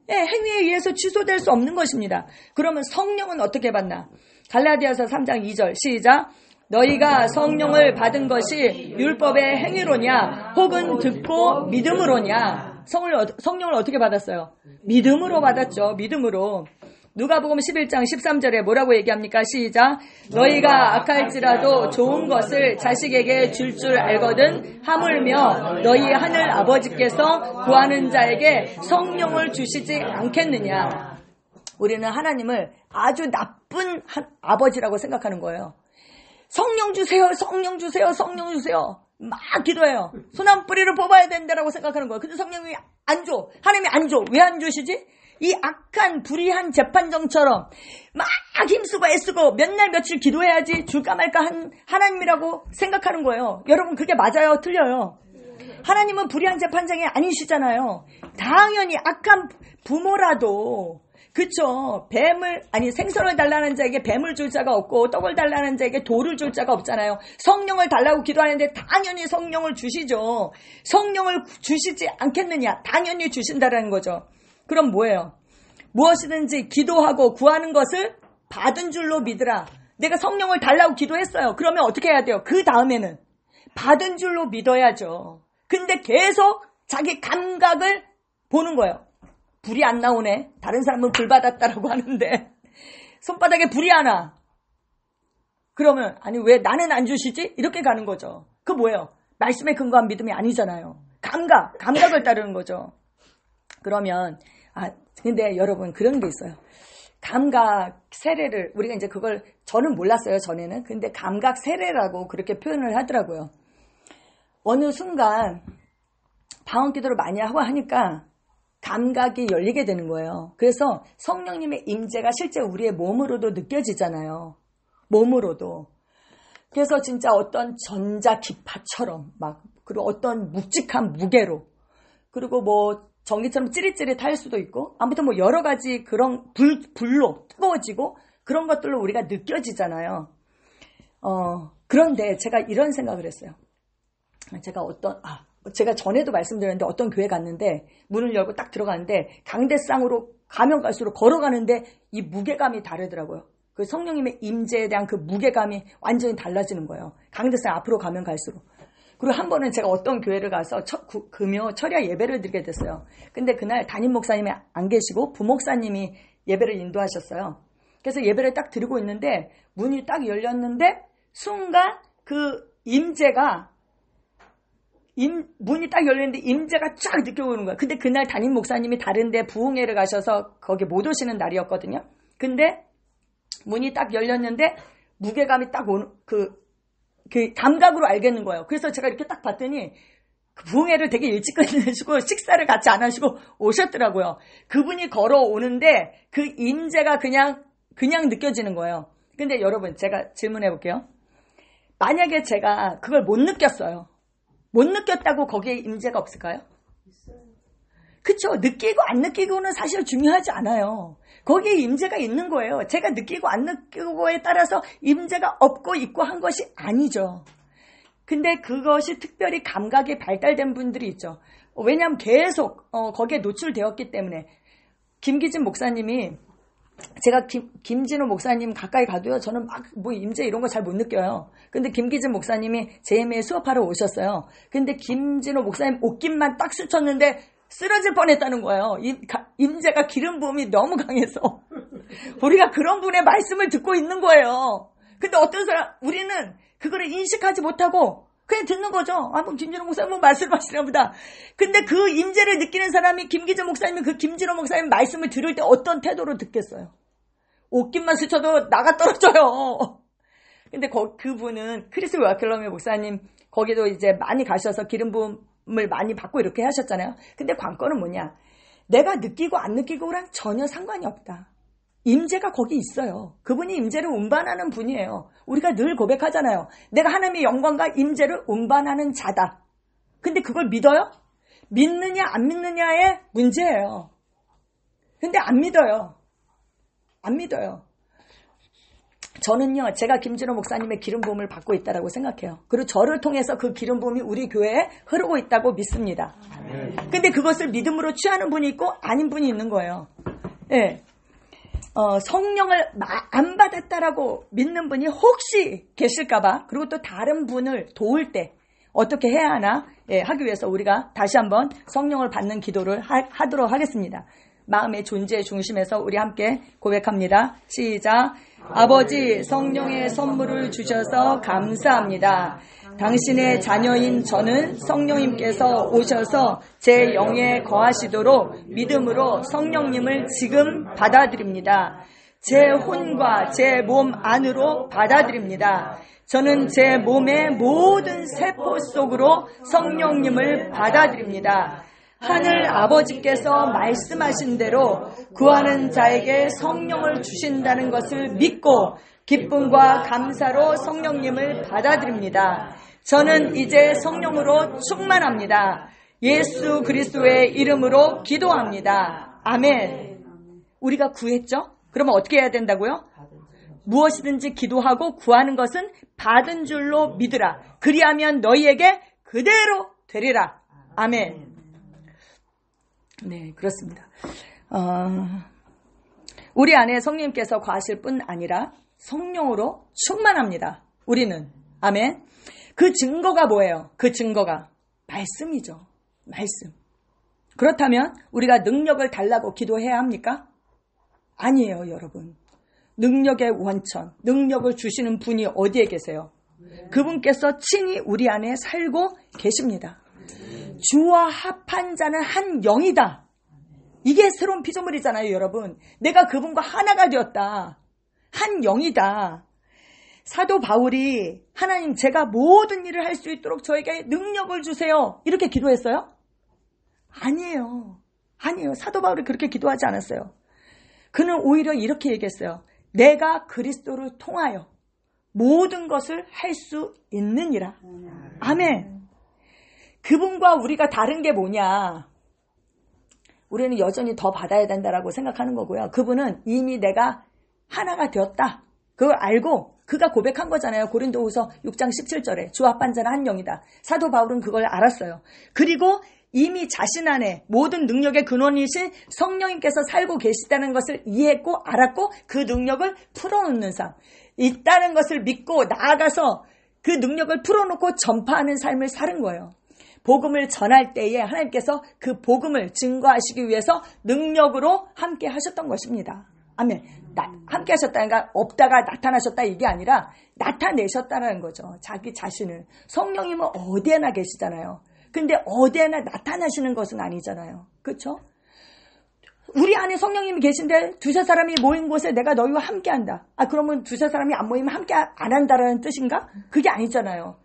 네, 행위에 의해서 취소될 수 없는 것입니다. 그러면 성령은 어떻게 받나? 갈라디아서 3장 2절 시작. 너희가 성령을 받은 것이 율법의 행위로냐 혹은 듣고 믿음으로냐. 성령을 어떻게 받았어요? 믿음으로 받았죠. 믿음으로. 누가복음 11장 13절에 뭐라고 얘기합니까? 시작. 너희가 악할지라도 좋은 것을 자식에게 줄 줄 알거든 하물며 너희 하늘 아버지께서 구하는 자에게 성령을 주시지 않겠느냐. 우리는 하나님을 아주 나쁜 아버지라고 생각하는 거예요. 성령 주세요, 성령 주세요, 성령 주세요. 막 기도해요. 소나무 뿌리를 뽑아야 된다라고 생각하는 거예요. 근데 성령이 안 줘. 하나님이 안 줘. 왜 안 주시지? 이 악한 불의한 재판정처럼 막 힘쓰고 애쓰고 몇 날 며칠 기도해야지 줄까 말까 한 하나님이라고 생각하는 거예요. 여러분 그게 맞아요? 틀려요? 하나님은 불의한 재판장이 아니시잖아요. 당연히 악한 부모라도 그쵸. 생선을 달라는 자에게 뱀을 줄 자가 없고 떡을 달라는 자에게 돌을 줄 자가 없잖아요. 성령을 달라고 기도하는데 당연히 성령을 주시죠. 성령을 주시지 않겠느냐. 당연히 주신다라는 거죠. 그럼 뭐예요? 무엇이든지 기도하고 구하는 것을 받은 줄로 믿으라. 내가 성령을 달라고 기도했어요. 그러면 어떻게 해야 돼요? 그 다음에는 받은 줄로 믿어야죠. 근데 계속 자기 감각을 보는 거예요. 불이 안 나오네. 다른 사람은 불 받았다라고 하는데 손바닥에 불이 안 와. 그러면 아니 왜 나는 안 주시지? 이렇게 가는 거죠. 그 뭐예요? 말씀에 근거한 믿음이 아니잖아요. 감각을 따르는 거죠. 그러면 근데 여러분 그런 게 있어요. 감각 세례를 우리가 이제 그걸 저는 몰랐어요. 전에는. 근데 감각 세례라고 그렇게 표현을 하더라고요. 어느 순간 방언 기도를 많이 하고 하니까 감각이 열리게 되는 거예요. 그래서 성령님의 임재가 실제 우리의 몸으로도 느껴지잖아요. 몸으로도. 그래서 진짜 어떤 전자 기파처럼 막 그리고 어떤 묵직한 무게로 그리고 뭐 전기처럼 찌릿찌릿할 수도 있고 아무튼 뭐 여러 가지 그런 불로 뜨거워지고 그런 것들로 우리가 느껴지잖아요. 그런데 제가 이런 생각을 했어요. 제가 전에도 말씀드렸는데 어떤 교회 갔는데 문을 열고 딱 들어가는데 강대상으로 가면 갈수록 걸어가는데 이 무게감이 다르더라고요. 그 성령님의 임재에 대한 그 무게감이 완전히 달라지는 거예요. 강대상 앞으로 가면 갈수록. 그리고 한 번은 제가 어떤 교회를 가서 금요 철야 예배를 드리게 됐어요. 근데 그날 담임 목사님이 안 계시고 부목사님이 예배를 인도하셨어요. 그래서 예배를 딱 드리고 있는데 문이 딱 열렸는데 순간 그 문이 딱 열렸는데 임재가 쫙 느껴오는 거예요. 근데 그날 담임 목사님이 다른데 부흥회를 가셔서 거기 못 오시는 날이었거든요. 근데 문이 딱 열렸는데 무게감이 딱 오는 그 감각으로 알겠는 거예요. 그래서 제가 이렇게 딱 봤더니 그 부흥회를 되게 일찍 끝내시고 식사를 같이 안 하시고 오셨더라고요. 그분이 걸어오는데 그 임재가 그냥 느껴지는 거예요. 근데 여러분 제가 질문해 볼게요. 만약에 제가 그걸 못 느꼈어요. 못 느꼈다고 거기에 임재가 없을까요? 그쵸? 느끼고 안 느끼고는 사실 중요하지 않아요. 거기에 임재가 있는 거예요. 제가 느끼고 안 느끼고에 따라서 임재가 없고 있고 한 것이 아니죠. 근데 그것이 특별히 감각이 발달된 분들이 있죠. 왜냐하면 계속 거기에 노출되었기 때문에. 김기진 목사님이 제가 김진호 목사님 가까이 가도요. 저는 막 뭐 임재 이런 거 잘 못 느껴요. 근데 김기진 목사님이 JMA에 수업하러 오셨어요. 근데 김진호 목사님 옷깃만 딱 스쳤는데 쓰러질 뻔했다는 거예요. 임재가 기름 부음이 너무 강해서 우리가 그런 분의 말씀을 듣고 있는 거예요. 근데 어떤 사람 우리는 그거를 인식하지 못하고 그냥 듣는 거죠. 뭐 김진호 목사님 말씀하시나 보다. 근데 그 임재를 느끼는 사람이 김기진 목사님이 그 김진호 목사님 말씀을 들을 때 어떤 태도로 듣겠어요? 옷깃만 스쳐도 나가 떨어져요. 근데 그분은 크리스 와클럼의 목사님 거기도 이제 많이 가셔서 기름 부음을 많이 받고 이렇게 하셨잖아요. 근데 관건은 뭐냐? 내가 느끼고 안 느끼고랑 전혀 상관이 없다. 임재가 거기 있어요. 그분이 임재를 운반하는 분이에요. 우리가 늘 고백하잖아요. 내가 하나님의 영광과 임재를 운반하는 자다. 근데 그걸 믿어요? 믿느냐 안 믿느냐의 문제예요. 근데 안 믿어요. 안 믿어요. 저는요, 제가 김진호 목사님의 기름 부음을 받고 있다고 생각해요. 그리고 저를 통해서 그 기름 부음이 우리 교회에 흐르고 있다고 믿습니다. 근데 그것을 믿음으로 취하는 분이 있고 아닌 분이 있는 거예요. 예. 성령을 안 받았다라고 믿는 분이 혹시 계실까봐, 그리고 또 다른 분을 도울 때 어떻게 해야 하나 하기 위해서 우리가 다시 한번 성령을 받는 기도를 하도록 하겠습니다. 마음의 존재의 중심에서 우리 함께 고백합니다. 시작. 아버지, 성령의 선물을 주셔서 감사합니다. 당신의 자녀인 저는 성령님께서 오셔서 제 영에 거하시도록 믿음으로 성령님을 지금 받아들입니다. 제 혼과 제 몸 안으로 받아들입니다. 저는 제 몸의 모든 세포 속으로 성령님을 받아들입니다. 하늘 아버지께서 말씀하신 대로 구하는 자에게 성령을 주신다는 것을 믿고 기쁨과 감사로 성령님을 받아들입니다. 저는 이제 성령으로 충만합니다. 예수 그리스도의 이름으로 기도합니다. 아멘. 우리가 구했죠? 그러면 어떻게 해야 된다고요? 무엇이든지 기도하고 구하는 것은 받은 줄로 믿으라. 그리하면 너희에게 그대로 되리라. 아멘. 네, 그렇습니다. 우리 안에 성령님께서 거하실 뿐 아니라 성령으로 충만합니다. 우리는. 아멘. 그 증거가 뭐예요? 그 증거가 말씀이죠. 말씀. 그렇다면 우리가 능력을 달라고 기도해야 합니까? 아니에요, 여러분. 능력의 원천, 능력을 주시는 분이 어디에 계세요? 그분께서 친히 우리 안에 살고 계십니다. 주와 합한 자는 한 영이다. 이게 새로운 피조물이잖아요, 여러분. 내가 그분과 하나가 되었다. 한 영이다. 사도 바울이 하나님 제가 모든 일을 할 수 있도록 저에게 능력을 주세요. 이렇게 기도했어요? 아니에요. 아니에요. 사도 바울이 그렇게 기도하지 않았어요. 그는 오히려 이렇게 얘기했어요. 내가 그리스도를 통하여 모든 것을 할 수 있느니라. 아멘. 그분과 우리가 다른 게 뭐냐? 우리는 여전히 더 받아야 된다라고 생각하는 거고요. 그분은 이미 내가 하나가 되었다. 그걸 알고 그가 고백한 거잖아요. 고린도후서 6장 17절에 주 합한 자는 한 영이다. 사도 바울은 그걸 알았어요. 그리고 이미 자신 안에 모든 능력의 근원이신 성령님께서 살고 계시다는 것을 이해했고 알았고 그 능력을 풀어놓는 삶. 있다는 것을 믿고 나아가서 그 능력을 풀어놓고 전파하는 삶을 사는 거예요. 복음을 전할 때에 하나님께서 그 복음을 증거하시기 위해서 능력으로 함께 하셨던 것입니다. 아멘. 함께 하셨다니까 없다가 나타나셨다 이게 아니라 나타내셨다는 거죠. 자기 자신을. 성령님은 어디에나 계시잖아요. 근데 어디에나 나타나시는 것은 아니잖아요. 그렇죠? 우리 안에 성령님이 계신데 두세 사람이 모인 곳에 내가 너희와 함께 한다. 그러면 두세 사람이 안 모이면 함께 안 한다라는 뜻인가? 그게 아니잖아요.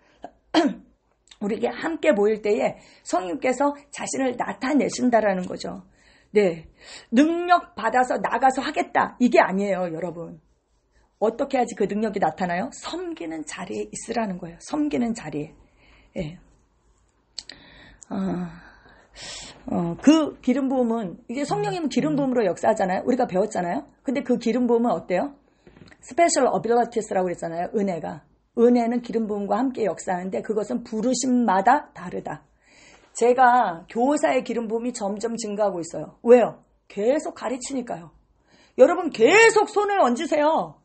우리에게 함께 모일 때에 성령님께서 자신을 나타내신다라는 거죠. 네, 능력 받아서 나가서 하겠다. 이게 아니에요, 여러분. 어떻게 해야지 그 능력이 나타나요? 섬기는 자리에 있으라는 거예요. 섬기는 자리에. 예. 그 기름 부음은 이게 성령님은 기름 부음으로 역사하잖아요. 우리가 배웠잖아요. 근데 그 기름 부음은 어때요? 스페셜 어빌리티스라고 그랬잖아요. 은혜는 기름 부음과 함께 역사하는데 그것은 부르심마다 다르다. 제가 교사의 기름 부음이 점점 증가하고 있어요. 왜요? 계속 가르치니까요. 여러분 계속 손을 얹으세요.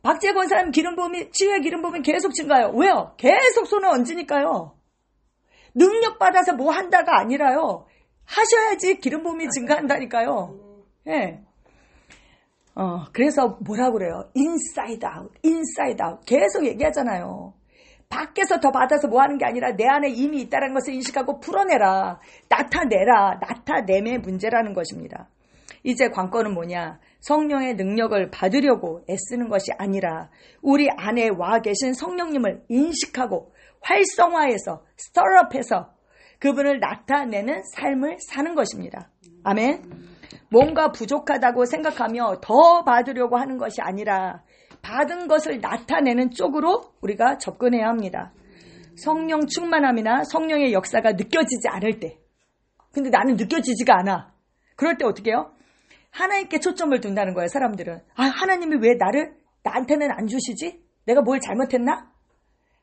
박재권 사람 기름 부음이 치유의 기름 부음이 계속 증가해요. 왜요? 계속 손을 얹으니까요. 능력 받아서 뭐 한다가 아니라요. 하셔야지 기름 부음이 증가한다니까요. 예. 그래서 뭐라고 그래요? 인사이드 아웃, 인사이드 아웃. 계속 얘기하잖아요. 밖에서 더 받아서 뭐 하는 게 아니라 내 안에 이미 있다는 것을 인식하고 풀어내라. 나타내라. 나타냄의 문제라는 것입니다. 이제 관건은 뭐냐? 성령의 능력을 받으려고 애쓰는 것이 아니라 우리 안에 와 계신 성령님을 인식하고 활성화해서 스터럽해서 그분을 나타내는 삶을 사는 것입니다. 아멘. 뭔가 부족하다고 생각하며 더 받으려고 하는 것이 아니라 받은 것을 나타내는 쪽으로 우리가 접근해야 합니다. 성령 충만함이나 성령의 역사가 느껴지지 않을 때, 근데 나는 느껴지지가 않아. 그럴 때 어떻게 해요? 하나님께 초점을 둔다는 거예요. 사람들은. 하나님이 왜 나한테는 안 주시지? 내가 뭘 잘못했나?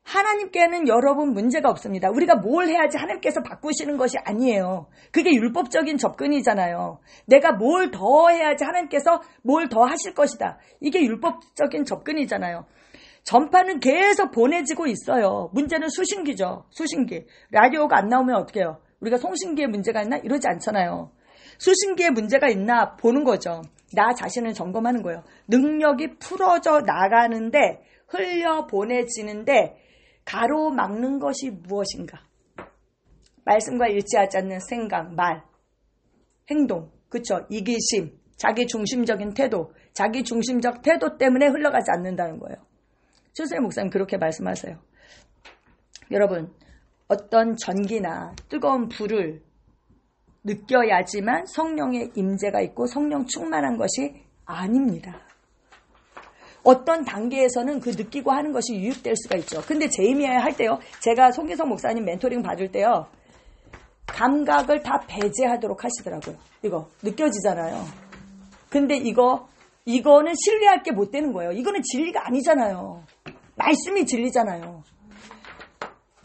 하나님께는 여러분 문제가 없습니다. 우리가 뭘 해야지 하나님께서 바꾸시는 것이 아니에요. 그게 율법적인 접근이잖아요. 내가 뭘 더 해야지 하나님께서 뭘 더 하실 것이다. 이게 율법적인 접근이잖아요. 전파는 계속 보내지고 있어요. 문제는 수신기죠. 수신기. 라디오가 안 나오면 어떻게 해요? 우리가 송신기에 문제가 있나? 이러지 않잖아요. 수신기에 문제가 있나 보는 거죠. 나 자신을 점검하는 거예요. 능력이 풀어져 나가는데 흘려 보내지는데 가로막는 것이 무엇인가? 말씀과 일치하지 않는 생각, 말, 행동, 그쵸? 이기심, 자기 중심적인 태도, 자기 중심적 태도 때문에 흘러가지 않는다는 거예요. 최수혜 목사님 그렇게 말씀하세요. 여러분, 어떤 전기나 뜨거운 불을 느껴야지만 성령의 임재가 있고 성령 충만한 것이 아닙니다. 어떤 단계에서는 그 느끼고 하는 것이 유익될 수가 있죠. 근데 제이미야 할 때요. 제가 송기성 목사님 멘토링 받을 때요. 감각을 다 배제하도록 하시더라고요. 이거 느껴지잖아요. 근데 이거는 신뢰할 게 못 되는 거예요. 이거는 진리가 아니잖아요. 말씀이 진리잖아요.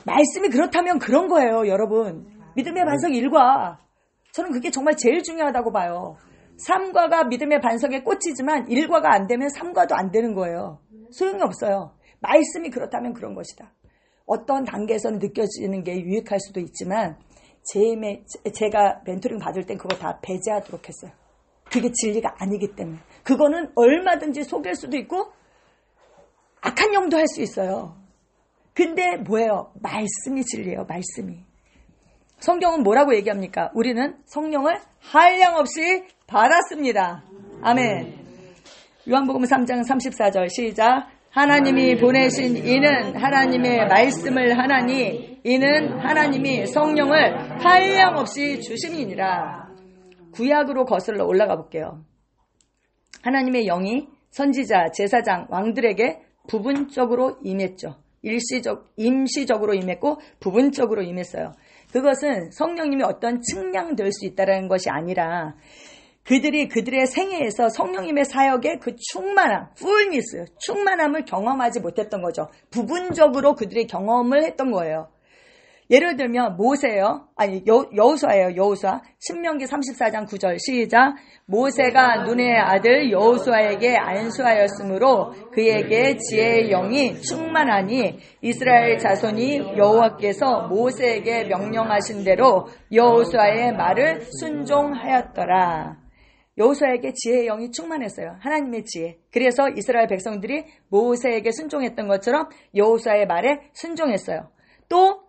말씀이 그렇다면 그런 거예요, 여러분. 믿음의 반석 1과. 저는 그게 정말 제일 중요하다고 봐요. 3과가 믿음의 반석에 꽂히지만 1과가 안 되면 3과도 안 되는 거예요. 소용이 없어요. 말씀이 그렇다면 그런 것이다. 어떤 단계에서는 느껴지는 게 유익할 수도 있지만 제가 멘토링 받을 땐 그거 다 배제하도록 했어요. 그게 진리가 아니기 때문에. 그거는 얼마든지 속일 수도 있고 악한 영도 할 수 있어요. 근데 뭐예요? 말씀이 진리예요. 말씀이. 성경은 뭐라고 얘기합니까? 우리는 성령을 한량없이 받았습니다. 아멘. 요한복음 3장 34절 시작. 하나님이 보내신 이는 하나님의 말씀을 하나니 이는 하나님이 성령을 한량없이 주심이니라. 구약으로 거슬러 올라가 볼게요. 하나님의 영이 선지자, 제사장, 왕들에게 부분적으로 임했죠. 임시적으로 임했고 부분적으로 임했어요. 그것은 성령님이 어떤 측량될 수 있다는 것이 아니라 그들의 생애에서 성령님의 사역의 그 충만함, 풀니스, 충만함을 경험하지 못했던 거죠. 부분적으로 그들이 경험을 했던 거예요. 예를 들면 모세요. 여호수아예요. 여호수아. 신명기 34장 9절 시작. 모세가 눈의 아들 여호수아에게 안수하였으므로 그에게 지혜의 영이 충만하니 이스라엘 자손이 여호와께서 모세에게 명령하신 대로 여호수아의 말을 순종하였더라. 여호수아에게 지혜의 영이 충만했어요. 하나님의 지혜. 그래서 이스라엘 백성들이 모세에게 순종했던 것처럼 여호수아의 말에 순종했어요. 또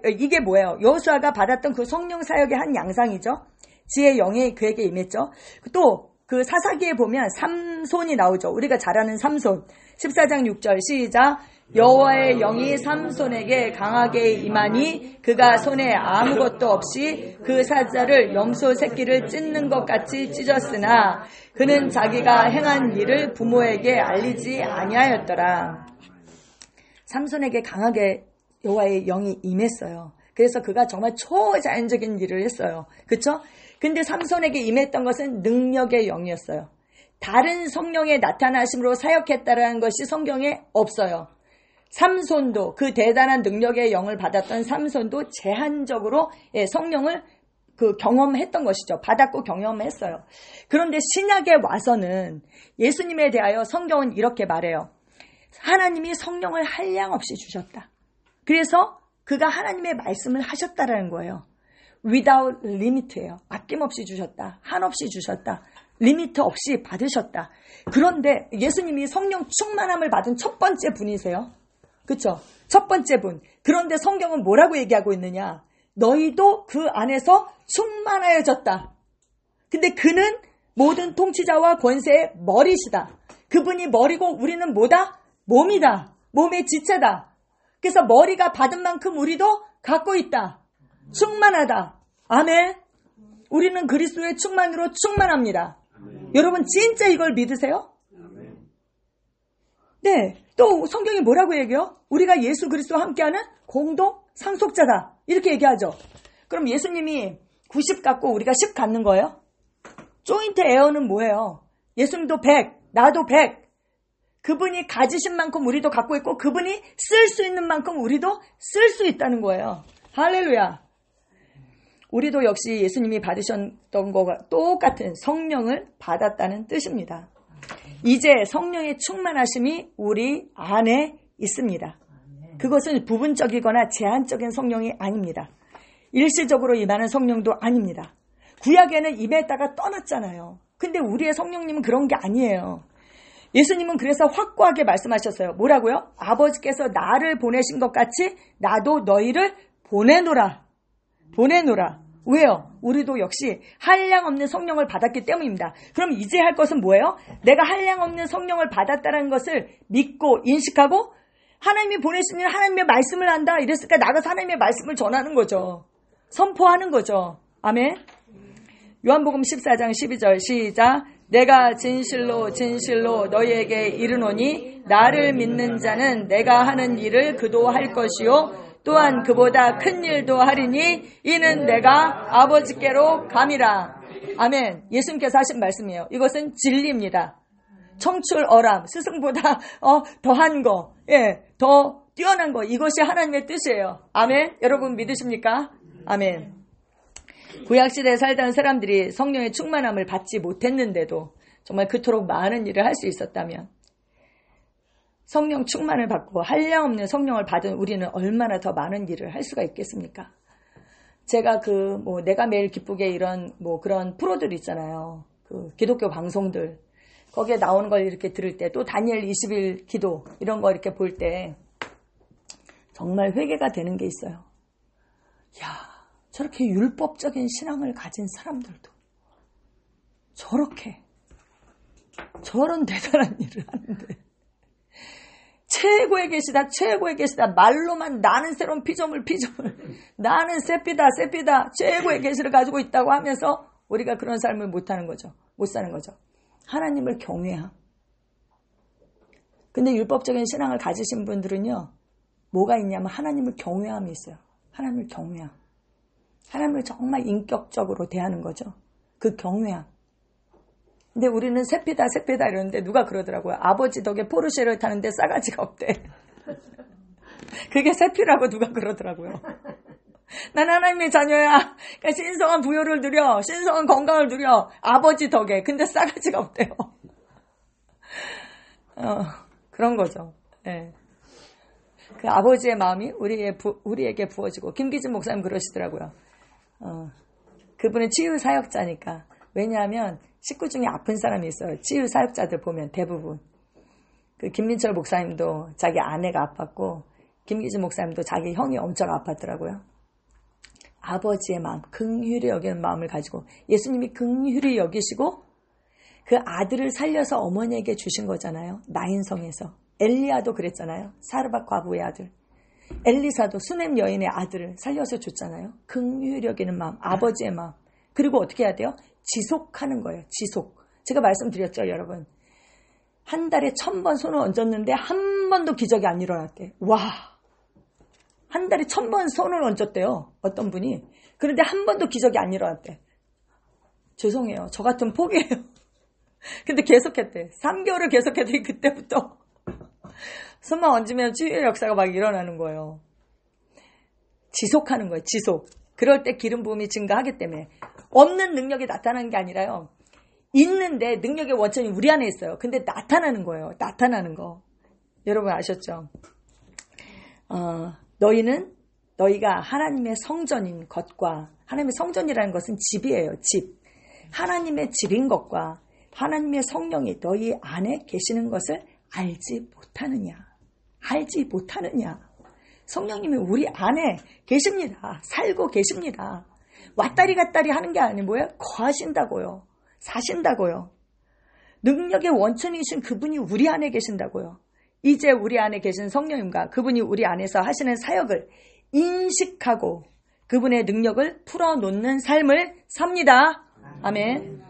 이게 뭐예요? 여호수아가 받았던 그 성령 사역의 한 양상이죠. 지혜의 영이 그에게 임했죠. 또 그 사사기에 보면 삼손이 나오죠. 우리가 잘 아는 삼손. 14장 6절 시작. 여호와의 영이 삼손에게 강하게 임하니 그가 손에 아무것도 없이 그 사자를 염소 새끼를 찢는 것 같이 찢었으나 그는 자기가 행한 일을 부모에게 알리지 아니하였더라. 삼손에게 강하게 여호와의 영이 임했어요. 그래서 그가 정말 초자연적인 일을 했어요. 그렇죠? 근데 삼손에게 임했던 것은 능력의 영이었어요. 다른 성령의 나타나심으로 사역했다라는 것이 성경에 없어요. 삼손도 그 대단한 능력의 영을 받았던 삼손도 제한적으로 성령을 경험했던 것이죠. 받았고 경험했어요. 그런데 신약에 와서는 예수님에 대하여 성경은 이렇게 말해요. 하나님이 성령을 한량없이 주셨다. 그래서 그가 하나님의 말씀을 하셨다라는 거예요. without limit예요. 아낌없이 주셨다. 한없이 주셨다. 리미트 없이 받으셨다. 그런데 예수님이 성령 충만함을 받은 첫 번째 분이세요. 그렇죠? 첫 번째 분. 그런데 성경은 뭐라고 얘기하고 있느냐? 너희도 그 안에서 충만하여졌다. 근데 그는 모든 통치자와 권세의 머리시다. 그분이 머리고 우리는 뭐다? 몸이다. 몸의 지체다. 그래서 머리가 받은 만큼 우리도 갖고 있다. 충만하다. 아멘. 우리는 그리스도의 충만으로 충만합니다. 여러분 진짜 이걸 믿으세요? 네. 또 성경이 뭐라고 얘기해요? 우리가 예수 그리스도와 함께하는 공동 상속자다. 이렇게 얘기하죠. 그럼 예수님이 90 갖고 우리가 10 갖는 거예요? 조인트 에어는 뭐예요? 예수님도 100, 나도 100. 그분이 가지신 만큼 우리도 갖고 있고 그분이 쓸 수 있는 만큼 우리도 쓸 수 있다는 거예요. 할렐루야. 우리도 역시 예수님이 받으셨던 것과 똑같은 성령을 받았다는 뜻입니다. 이제 성령의 충만하심이 우리 안에 있습니다. 그것은 부분적이거나 제한적인 성령이 아닙니다. 일시적으로 임하는 성령도 아닙니다. 구약에는 임했다가 떠났잖아요. 근데 우리의 성령님은 그런 게 아니에요. 예수님은 그래서 확고하게 말씀하셨어요. 뭐라고요? 아버지께서 나를 보내신 것 같이 나도 너희를 보내노라. 왜요? 우리도 역시 한량없는 성령을 받았기 때문입니다. 그럼 이제 할 것은 뭐예요? 내가 한량없는 성령을 받았다는 것을 믿고 인식하고 하나님이 보내시는 하나님의 말씀을 한다. 이랬으니까 나가서 하나님의 말씀을 전하는 거죠. 선포하는 거죠. 아멘. 요한복음 14장 12절 시작. 내가 진실로 진실로 너희에게 이르노니 나를 믿는 자는 내가 하는 일을 그도 할 것이요 또한 그보다 큰 일도 하리니 이는 내가 아버지께로 감이라. 아멘. 예수님께서 하신 말씀이에요. 이것은 진리입니다. 청출어람, 스승보다 더한 거, 더 뛰어난 거, 이것이 하나님의 뜻이에요. 아멘. 여러분 믿으십니까? 아멘. 구약시대에 살던 사람들이 성령의 충만함을 받지 못했는데도 정말 그토록 많은 일을 할 수 있었다면 성령 충만을 받고 한량없는 성령을 받은 우리는 얼마나 더 많은 일을 할 수가 있겠습니까? 제가 내가 매일 기쁘게 이런 그런 프로들 있잖아요. 기독교 방송들. 거기에 나오는 걸 이렇게 들을 때, 또 다니엘 20일 기도, 이런 거 이렇게 볼 때, 정말 회개가 되는 게 있어요. 야, 저렇게 율법적인 신앙을 가진 사람들도 저런 대단한 일을 하는데, 최고에 계시다. 말로만 나는 새로운 피조물. 나는 세피다. 최고의 계시를 가지고 있다고 하면서 우리가 그런 삶을 못 사는 거죠. 하나님을 경외함. 근데 율법적인 신앙을 가지신 분들은요, 뭐가 있냐면 하나님을 경외함이 있어요. 하나님을 경외함. 하나님을 정말 인격적으로 대하는 거죠. 그 경외함. 근데 우리는 세피다 이러는데 누가 그러더라고요. 아버지 덕에 포르쉐를 타는데 싸가지가 없대. 그게 세피라고 누가 그러더라고요. 난 하나님의 자녀야. 그러니까 신성한 부요를 누려. 신성한 건강을 누려. 아버지 덕에. 근데 싸가지가 없대요. 그런 거죠. 네. 그 아버지의 마음이 우리에게 부어지고, 김기진 목사님 그러시더라고요. 그분은 치유 사역자니까. 왜냐하면 식구 중에 아픈 사람이 있어요. 치유 사역자들 보면 대부분. 그 김민철 목사님도 자기 아내가 아팠고, 김기진 목사님도 자기 형이 엄청 아팠더라고요. 아버지의 마음, 긍휼히 여기는 마음을 가지고, 예수님이 긍휼히 여기시고 그 아들을 살려서 어머니에게 주신 거잖아요. 나인성에서. 엘리야도 그랬잖아요. 사르밧 과부의 아들. 엘리사도 수넴 여인의 아들을 살려서 줬잖아요. 긍휼히 여기는 마음, 아버지의 마음. 그리고 어떻게 해야 돼요? 지속하는 거예요. 지속. 제가 말씀드렸죠, 여러분. 한 달에 1000번 손을 얹었는데 한 번도 기적이 안 일어났대. 와, 한 달에 1000번 손을 얹었대요, 어떤 분이. 그런데 한 번도 기적이 안 일어났대. 죄송해요, 저 같으면 포기해요. 근데 계속했대. 3개월을 계속했더니 그때부터 손만 얹으면 치유의 역사가 막 일어나는 거예요. 지속하는 거예요. 지속. 그럴 때 기름 부음이 증가하기 때문에. 없는 능력이 나타나는 게 아니라요, 있는데 능력의 원천이 우리 안에 있어요. 근데 나타나는 거예요. 나타나는 거. 여러분 아셨죠? 너희가 하나님의 성전인 것과, 하나님의 성전이라는 것은 집이에요. 집. 하나님의 집인 것과 하나님의 성령이 너희 안에 계시는 것을 알지 못하느냐. 성령님이 우리 안에 계십니다. 살고 계십니다. 왔다리 갔다리 하는 게 아니고 뭐예요? 거하신다고요. 사신다고요. 능력의 원천이신 그분이 우리 안에 계신다고요. 이제 우리 안에 계신 성령님과 그분이 우리 안에서 하시는 사역을 인식하고 그분의 능력을 풀어놓는 삶을 삽니다. 아멘.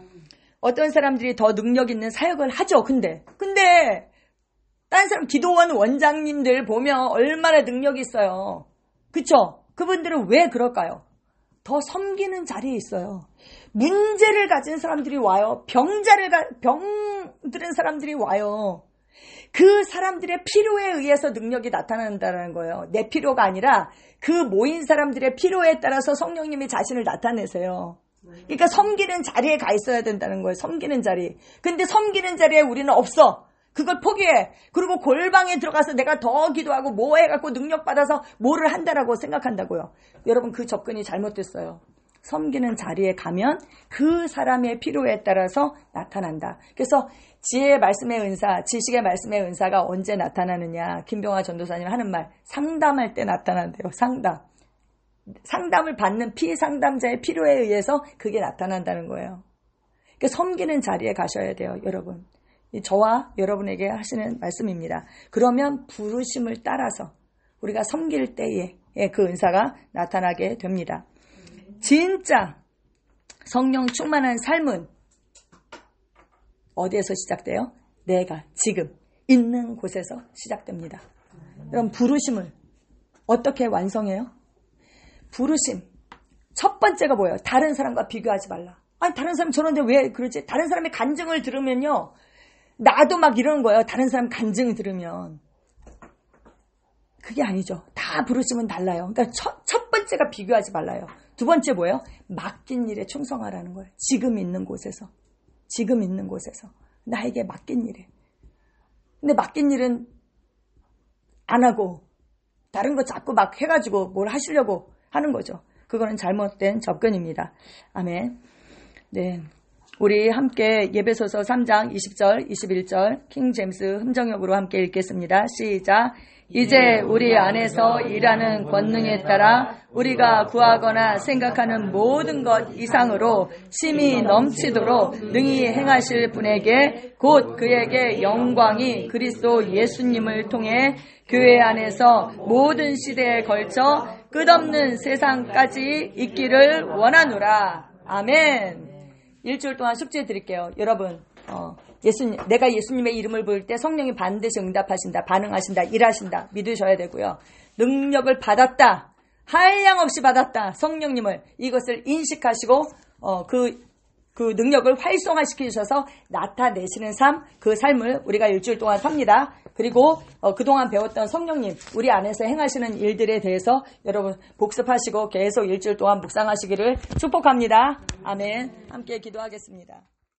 어떤 사람들이 더 능력 있는 사역을 하죠. 근데 다른 사람 기도원 원장님들 보면 얼마나 능력이 있어요. 그쵸? 그분들은 왜 그럴까요? 더 섬기는 자리에 있어요. 문제를 가진 사람들이 와요. 병들은 사람들이 와요. 그 사람들의 필요에 의해서 능력이 나타난다는 거예요. 내 필요가 아니라 그 모인 사람들의 필요에 따라서 성령님이 자신을 나타내세요. 그러니까 섬기는 자리에 가 있어야 된다는 거예요. 섬기는 자리. 근데 섬기는 자리에 우리는 없어. 그걸 포기해. 그리고 골방에 들어가서 내가 더 기도하고 뭐 해갖고 능력 받아서 뭐를 한다라고 생각한다고요. 여러분, 그 접근이 잘못됐어요. 섬기는 자리에 가면 그 사람의 필요에 따라서 나타난다. 그래서 지혜의 말씀의 은사, 지식의 말씀의 은사가 언제 나타나느냐. 김병화 전도사님 하는 말, 상담할 때 나타난대요. 상담을 받는 피상담자의 필요에 의해서 그게 나타난다는 거예요. 그러니까 섬기는 자리에 가셔야 돼요, 여러분. 저와 여러분에게 하시는 말씀입니다. 그러면 부르심을 따라서 우리가 섬길 때에 그 은사가 나타나게 됩니다. 진짜 성령 충만한 삶은 어디에서 시작돼요? 내가 지금 있는 곳에서 시작됩니다. 그럼 부르심을 어떻게 완성해요? 부르심. 첫 번째가 뭐예요? 다른 사람과 비교하지 말라. 아니, 다른 사람 저런데 왜 그러지? 다른 사람의 간증을 들으면요, 나도 막 이러는 거예요. 다른 사람 간증을 들으면. 그게 아니죠. 다 부르심은 달라요. 그러니까 첫 번째가 비교하지 말라요. 두 번째 뭐예요? 맡긴 일에 충성하라는 거예요. 지금 있는 곳에서 나에게 맡긴 일에. 근데 맡긴 일은 안 하고 다른 거 자꾸 막 해가지고 뭘 하시려고 하는 거죠. 그거는 잘못된 접근입니다. 아멘. 네. 우리 함께 예배소서 3장 20절, 21절 킹 제임스 흠정역으로 함께 읽겠습니다. 시작. 이제 우리 안에서 일하는 권능에 따라 우리가 구하거나 생각하는 모든 것 이상으로 힘이 넘치도록 능히 행하실 분에게 곧 그에게 영광이 그리스도 예수님을 통해 교회 안에서 모든 시대에 걸쳐 끝없는 세상까지 있기를 원하노라. 아멘. 일주일 동안 숙제 드릴게요. 여러분, 내가 예수님의 이름을 부를 때 성령이 반드시 응답하신다, 반응하신다, 일하신다 믿으셔야 되고요. 능력을 받았다, 한량없이 받았다, 성령님을 이것을 인식하시고 그 능력을 활성화시키셔서 나타내시는 삶, 그 삶을 우리가 일주일 동안 삽니다. 그리고 그동안 배웠던 성령님 우리 안에서 행하시는 일들에 대해서 여러분 복습하시고 계속 일주일 동안 묵상하시기를 축복합니다. 아멘. 함께 기도하겠습니다.